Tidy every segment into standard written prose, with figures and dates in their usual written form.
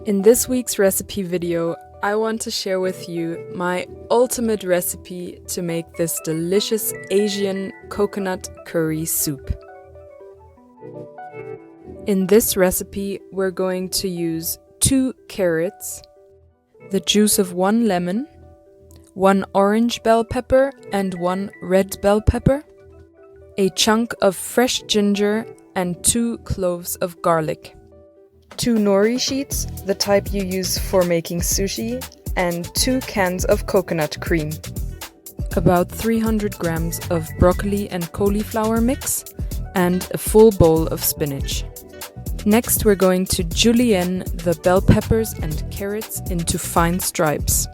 In this week's recipe video, I want to share with you my ultimate recipe to make this delicious Asian coconut curry soup. In this recipe, we're going to use 2 carrots, the juice of 1 lemon, 1 orange bell pepper and 1 red bell pepper, a chunk of fresh ginger and 2 cloves of garlic, 2 nori sheets, the type you use for making sushi, and 2 cans of coconut cream, about 300 grams of broccoli and cauliflower mix, and a full bowl of spinach. Next, we're going to julienne the bell peppers and carrots into fine stripes.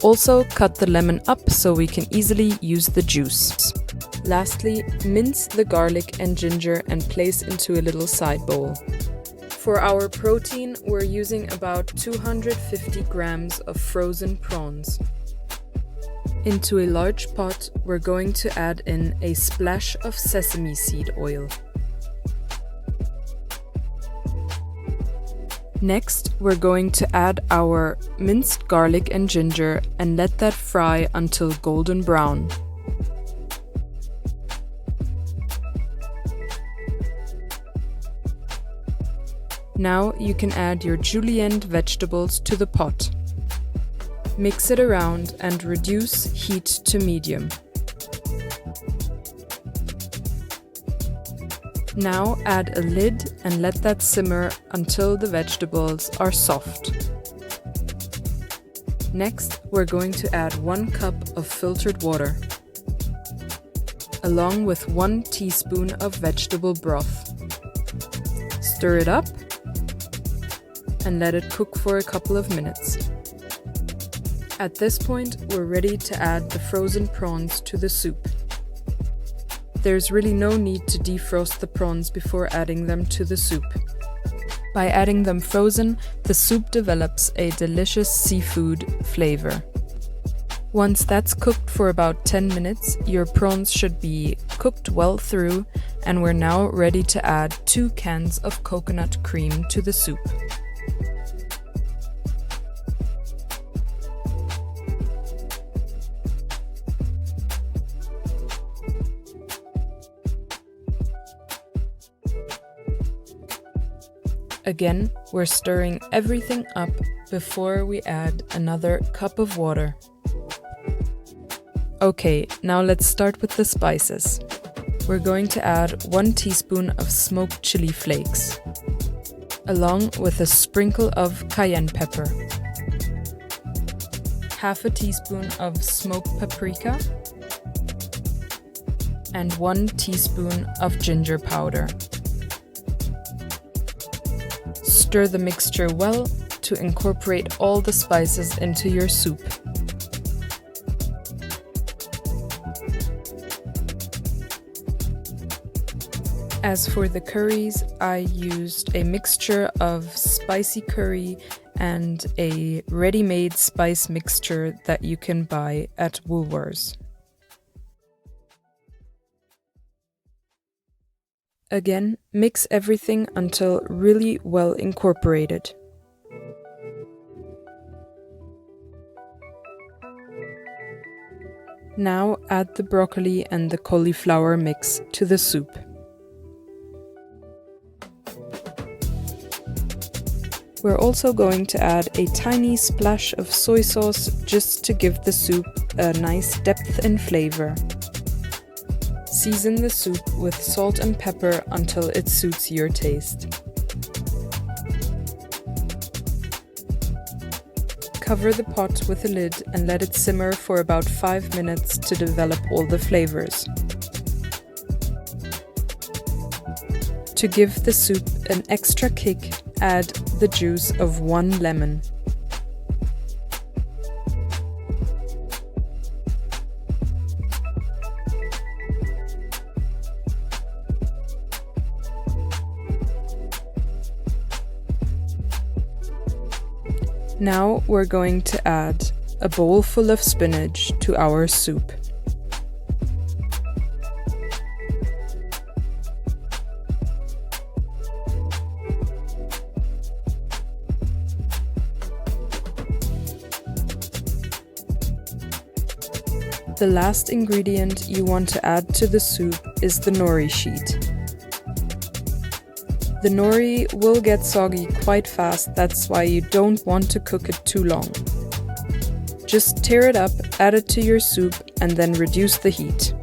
Also, cut the lemon up so we can easily use the juice. Lastly, mince the garlic and ginger and place into a little side bowl. For our protein, we're using about 250 grams of frozen prawns. Into a large pot, we're going to add in a splash of sesame seed oil. Next, we're going to add our minced garlic and ginger and let that fry until golden brown. Now you can add your julienned vegetables to the pot. Mix it around and reduce heat to medium. Now add a lid and let that simmer until the vegetables are soft. Next, we're going to add 1 cup of filtered water, along with 1 teaspoon of vegetable broth. Stir it up and let it cook for a couple of minutes. At this point, we're ready to add the frozen prawns to the soup. There's really no need to defrost the prawns before adding them to the soup. By adding them frozen, the soup develops a delicious seafood flavor. Once that's cooked for about 10 minutes, your prawns should be cooked well through, and we're now ready to add 2 cans of coconut cream to the soup. Again, we're stirring everything up before we add another cup of water. Okay, now let's start with the spices. We're going to add 1 teaspoon of smoked chili flakes, along with a sprinkle of cayenne pepper, half a teaspoon of smoked paprika, and 1 teaspoon of ginger powder. Stir the mixture well to incorporate all the spices into your soup. As for the curries, I used a mixture of spicy curry and a ready-made spice mixture that you can buy at Woolworths. Again, mix everything until really well incorporated. Now add the broccoli and the cauliflower mix to the soup. We're also going to add a tiny splash of soy sauce just to give the soup a nice depth and flavor. Season the soup with salt and pepper until it suits your taste. Cover the pot with a lid and let it simmer for about 5 minutes to develop all the flavors. To give the soup an extra kick, add the juice of 1 lemon. Now we're going to add a bowl full of spinach to our soup. The last ingredient you want to add to the soup is the nori sheet. The nori will get soggy quite fast, that's why you don't want to cook it too long. Just tear it up, add it to your soup, and then reduce the heat.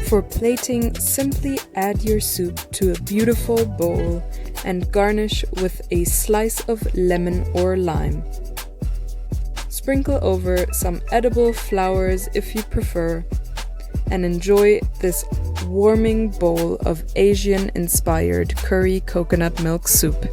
For plating, simply add your soup to a beautiful bowl and garnish with a slice of lemon or lime. Sprinkle over some edible flowers if you prefer, and enjoy this warming bowl of Asian-inspired curry coconut milk soup.